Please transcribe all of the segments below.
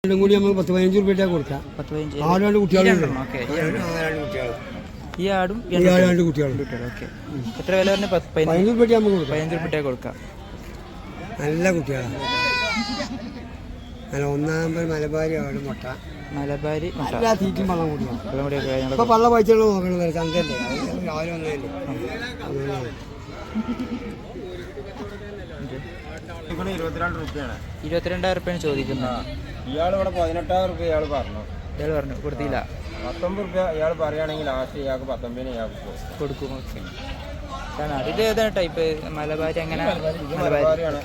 രണ്ടും കൂടി നമുക്ക് 10-15 രൂപ കൊടുക്കാം. 15 ആടാണ്ട് കുട്ടികളുണ്ട്. ഈ ആടും രണ്ട് കുട്ടികളും. എത്ര വില പറഞ്ഞ? 15 രൂപ നമുക്ക് കൊടുക്കാം. 15 രൂപ കൊടുക്കാം. നല്ല കുട്ടികളാണ്. നല്ല ഒന്നാമത് മലബാരി ആട് മുട്ട. മലബാരി എല്ലാ തീറ്റും വെള്ളം കുടിക്കണം. ഇപ്പൊ പള്ള പൈച്ചുള്ള നോക്കണത് ചന്തല്ലേ, രാവിലെ വന്നതല്ലേ. 22,000 രൂപയാണ് ചോദിക്കുന്നത്. ഇയാൾ ഇവിടെ 18,000 രൂപ ഇയാൾ പറഞ്ഞു. ഇയാൾ പറഞ്ഞു കൊടുത്തില്ല. 19 രൂപ ഇയാൾ പറയുകയാണെങ്കിൽ ലാസ്റ്റ് ഇയാൾക്ക് 19 ഇയാൾക്ക് കൊടുക്കും. ഓക്കെ. ഇത് ഏതാണ് ടൈപ്പ്? മലബാരി അങ്ങനെ മലബാരിയാണ്.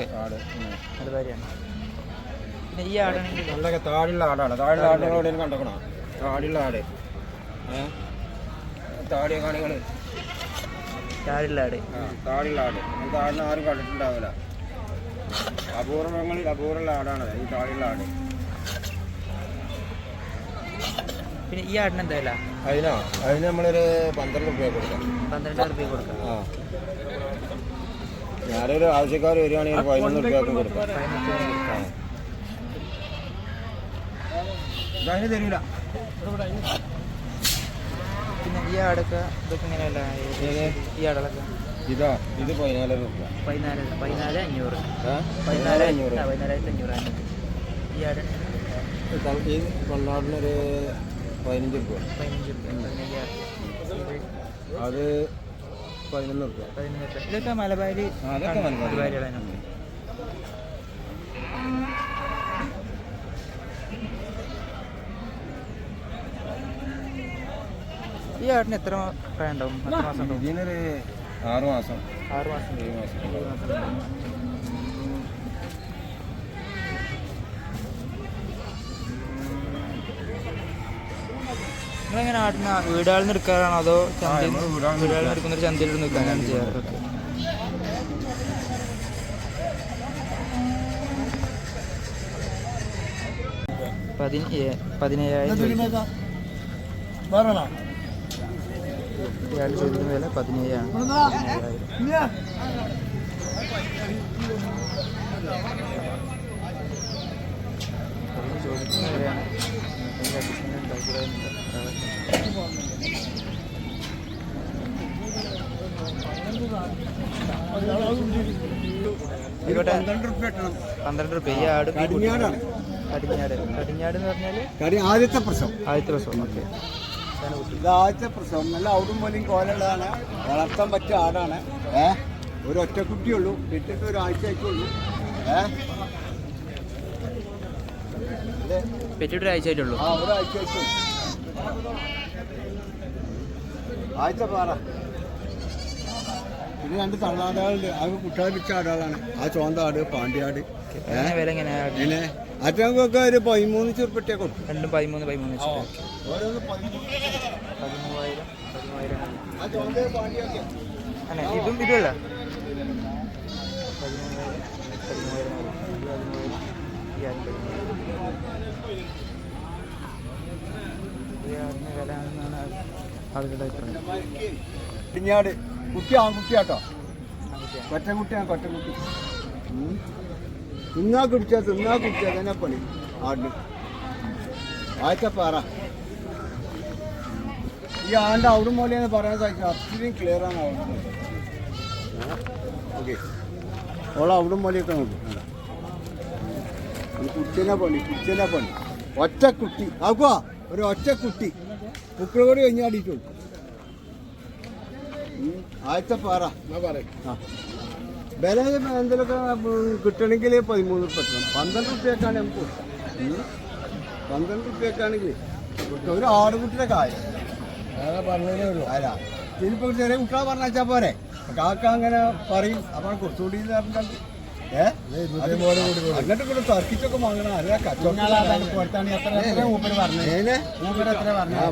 പിന്നെ ഈ ആടാണെങ്കിൽ നല്ല താടിയുള്ള ആടാണ്. താടിയുള്ള ആടുകളോട് കണ്ടോക്കണം. താടിയുള്ള ആട് താടിയ കാണികൾ താടിയുള്ള ആട് താടിയുള്ള ആട് ഈ താടിന് ആരും കണ്ടിട്ടുണ്ടാവില്ല. അപൂർവങ്ങളിൽ അപൂർവമുള്ള ആടാണ് ഈ താടിയുള്ള ആട്. പിന്നെ ഈ ആടിന് എന്താ വില? അതിന് നമ്മളൊരു 12 രൂപ കൊടുക്കാം. 12,000 രൂപ കൊടുക്കാം. ഞാനൊരു ആവശ്യക്കാർ വരികയാണെങ്കിൽ 11 രൂപയ്ക്ക് കൊടുക്കാം. അതിന് തരൂല. പിന്നെ ഈ ആടൊക്കെ ഇതൊക്കെ ഇങ്ങനെയല്ല. ഈ ആടുകളൊക്കെ ഇത് 14 രൂപ. 14,500. 14,500. ഈ ആട് ഈ കൊണ്ടാടിനൊരു 15 രൂപ. 15 രൂപ. അത് 11 രൂപ. ഇതൊക്കെ മലബാരി മലബാരികളാണ്. ഈ ആടിന് എത്ര പ്രായം ഉണ്ടാവും? എത്ര മാസം ഉണ്ടാവും? ഇതിനൊരു 6 മാസം. 6 മാസം 7 മാസം. നിങ്ങളെങ്ങനെ ആടിന് വീടുകളിൽ നിന്ന് എടുക്കാറാണോ അതോ വീടുകളിൽ നിന്ന് എടുക്കുന്ന ഒരു ചന്തയിൽ നിൽക്കാനാണ് ചെയ്യാറ്? 17,000. ഇയാൾ ചോദിക്കുന്ന വില 17,000. ചോദിക്കുന്ന വിലയാണ്. ആയിക്കോട്ടെ. 12 രൂപ. ഈ ആട് കടിഞ്ഞാട് എന്ന് പറഞ്ഞാൽ ആദ്യത്തെ പ്രസവം. ഓക്കെ. ഇത് ആദ്യത്തെ പ്രസവം. നല്ല ഔടും പോലെയും കോലുള്ളതാണ്. വളർത്താൻ പറ്റിയ ആടാണ്. ഒരു ഒറ്റക്കുട്ടിയുള്ളൂ. കിട്ടിട്ട് ഒരാഴ്ച ആയിട്ടുള്ളൂ. പെറ്റിട്ട് ഒരാഴ്ച ആയിട്ടുള്ളൂ. ഒരാഴ്ച ആയിട്ടുള്ളൂ. ആഴ്ച പാറ. പിന്നെ 2 തള്ളാടുകളുണ്ട്. അത് കുട്ടികളെ വെച്ച ആടുകളാണ്. ആ ചോന്താട് പാണ്ടിയാട്. വില എങ്ങനെയാണ്? പിന്നെ അറ്റങ്ങൾക്കൊക്കെ ഒരു 13 ചെറുപ്പട്ടിയെ കൊടുക്കും. രണ്ടും 13 ഓരോന്ന് 13,000. ഇതും ഇതുമല്ല. 13,000. ആളുകളുടെ അഭിപ്രായം. കടിഞ്ഞാട് കുട്ടി ആൺകുട്ടിയാട്ടോ. കൊറ്റക്കുട്ടിയാണ്. കൊറ്റക്കുട്ടി തിന്നാ കുടിച്ചാ തന്നെ പണി ആടിന്. ആഴ്ചപ്പാറ. ഈ ആണ്ട് അവിടും പോലെയെന്ന് പറയാൻ സാധിക്കും. അത്രയും ക്ലിയറാണ് അവിടെ. ഓക്കെ. ഓളെ അവിടും പോലെയൊക്കെ നോക്കും. കുട്ടിനെ പണി ഒറ്റക്കുട്ടി ആക്കുക. ഒരു ഒറ്റക്കുട്ടി കുക്കിളോട് കഴിഞ്ഞാടിയിട്ടുള്ളൂ. ആഴ്ചപ്പാറ വില എന്തെങ്കിലുമൊക്കെ കിട്ടണമെങ്കിൽ 13 രൂപ കിട്ടണം. 12 രൂപയൊക്കെയാണ് നമുക്ക് കൊടുക്കാം. 12 രൂപയൊക്കെയാണെങ്കിൽ ഒരു ആടുകുട്ടിയുടെ കാര്യം പറഞ്ഞതേ ഉള്ളൂ. അല്ല ഇതിലിപ്പോൾ ചെറിയ കുട്ടികളെ പറഞ്ഞാൽ പോരെ. കാക്ക അങ്ങനെ പറയും. അപ്പോൾ കുറച്ചുകൂടി പറഞ്ഞാൽ എന്നിട്ട് കൂടെ തർക്കിച്ചൊക്കെ വാങ്ങണം. അല്ല കച്ചവടം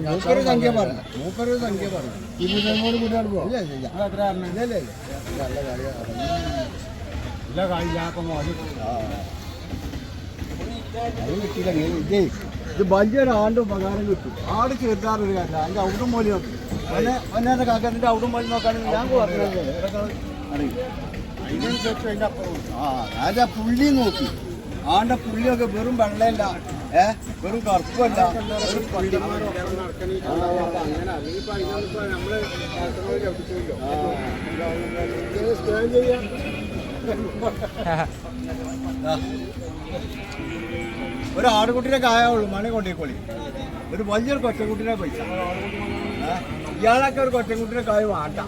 മൂപ്പര് സംഖ്യ പറഞ്ഞു. കൂട്ടിയാണ് പോകും. നല്ല കാര്യപ്പം അത് കിട്ടിയില്ല. ഇത് വലിയൊരു ആണ്ട് ഉപകാരം കിട്ടും. ആട് ചെറുതാറൊരു കാര്യമില്ല. അതിൻ്റെ ഔടും പോലെ നോക്കി ഒന്നേൻ്റെ കാക്കത്തിൻ്റെ ഔടും പോലെ നോക്കുകയാണെങ്കിൽ ഞാൻ പറഞ്ഞത് അറിയും. അതിനനുസരിച്ച് അതിൻ്റെ അപ്പുറം അതിൻ്റെ പുള്ളി നോക്കി. ആണ്ട പുള്ളിയൊക്കെ വെറും വെള്ളമല്ല. വെറും കറുപ്പല്ല അങ്ങനെ അല്ലെങ്കിൽ ഇപ്പൊ അതിനൊന്നിപ്പോ നമ്മള് ചവിട്ടിച്ചല്ലോ സ്കാൻ ചെയ്യാം. ഒരു ആടുകുട്ടിനെ കായുള്ളൂ മണി കൊണ്ടേക്കോളി ഒരു വലിയൊരു കൊച്ചക്കുട്ടിനെ പൈസ ഇയാളൊക്കെ ഒരു കൊച്ചക്കുട്ടിനെ കായ് വേണ്ട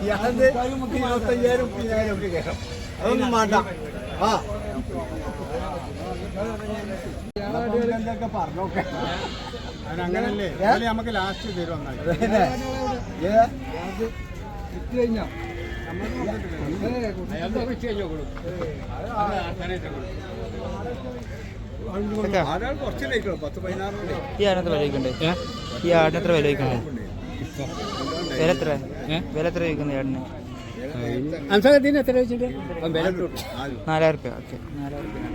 ഇയാളത് 25,000 30,000 ഒക്കെ കയറും അതൊന്നും വേണ്ട ആ എന്തൊക്കെ പറഞ്ഞോക്കെ അങ്ങനല്ലേ നമുക്ക് ലാസ്റ്റ് തരും കഴിഞ്ഞോ ആരാൾ കുറച്ച് ലൈക്കണം 10-16 ഈ ആടിനെത്ര വില വയ്ക്കണ്ടേ ഈ ആടിനെത്ര വില വയ്ക്കണ്ടേ വില എത്ര വയ്ക്കുന്ന ഈ ആടിന് 4000 എത്ര വെച്ചിട്ട് 4,000 റുപ്യ ഓക്കെ 4,000 റുപ്യ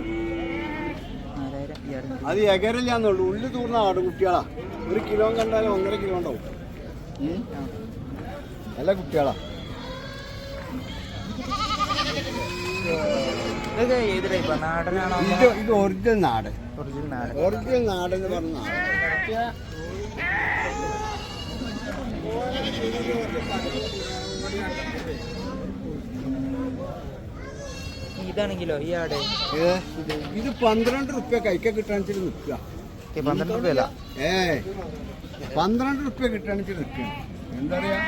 ഈ ആടിന് അത് എകരല്ലാന്നുള്ളൂ ഉള്ളു തൂർന്ന ആടുകുട്ടികളാ 1 കിലോ കണ്ടാലും 1.5 കിലോ ഉണ്ടാവും നല്ല കുട്ടികളാ ഇതൊക്കെ ഏത് ടൈപ്പാണ് നാടനാണോ ഇത് ഒറിജിനൽ നാട് ഒറിജിനൽ നാടൻ ഒറിജിനൽ നാടെന്ന് പറഞ്ഞ നാട് ഇതാണെങ്കിലോ ഈ ആട് ഇത് 12 റുപ്യ കൈക്ക കിട്ടാണിച്ചിട്ട് നിൽക്കുക 12 റുപ്യ അല്ല 12 റുപ്യ കിട്ടാണിച്ചിട്ട് നിൽക്കുക എന്താ പറയാ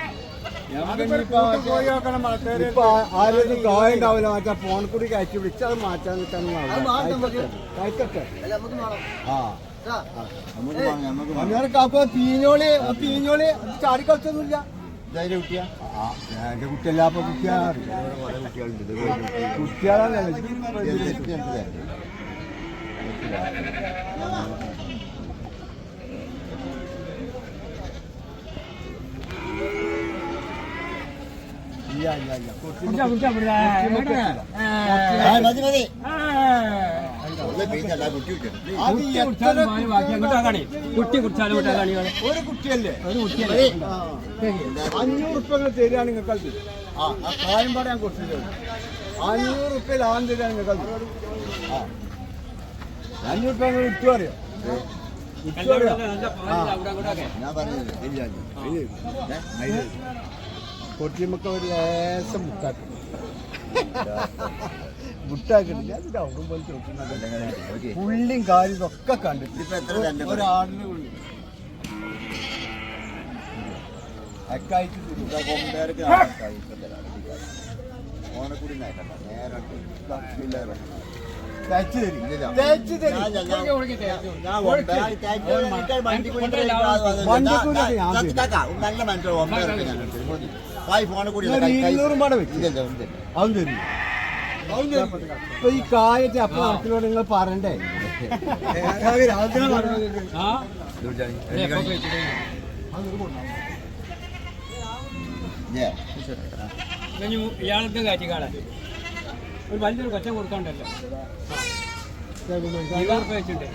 ആരും കായ ഉണ്ടാവില്ല മറ്റേ ഫോൺ കൂടി കയറ്റി വിളിച്ച് അത് മാറ്റാൻ കിട്ടാൻ പീഞ്ഞോളി പീഞ്ഞോളി ചാടി കളിച്ചൊന്നുമില്ല എന്റെ കുട്ടിയല്ല അപ്പൊ കുട്ടികളല്ലേ കുട്ടി കുടിച്ചാലും ഒരു കുട്ടിയല്ലേ 500 റുപ്യ തരികയാണ് നിങ്ങൾക്ക് ആ കാര്യം പറയാൻ കൊടുത്തില്ല 500 റുപ്യ ലാഭം തരികയാണ് നിങ്ങൾക്ക് 500 റുപ്യ ഇട്ടു അറിയോ ഞാൻ പറഞ്ഞില്ല കൊട്ടിയമ്മക്ക് ഒരു ലേശം മുട്ടാക്കും മുട്ടാക്കിട്ടില്ല അതിന്റെ അവിടെ പോലെ ചോദിക്കുന്നത് പുള്ളിയും കാര്യം ഇതൊക്കെ കണ്ടിട്ട് ഒരാടിന് അക്കായിട്ട് ഈ കായത്തെ അപ്പൊ നാട്ടിലോട് നിങ്ങൾ പറയണ്ടേ ഇയാൾക്ക് കാറ്റി കാണാൻ ഒരു വലിയൊരു കൊച്ചം കൊടുത്തോണ്ടല്ലോ വെച്ചിട്ടുണ്ട്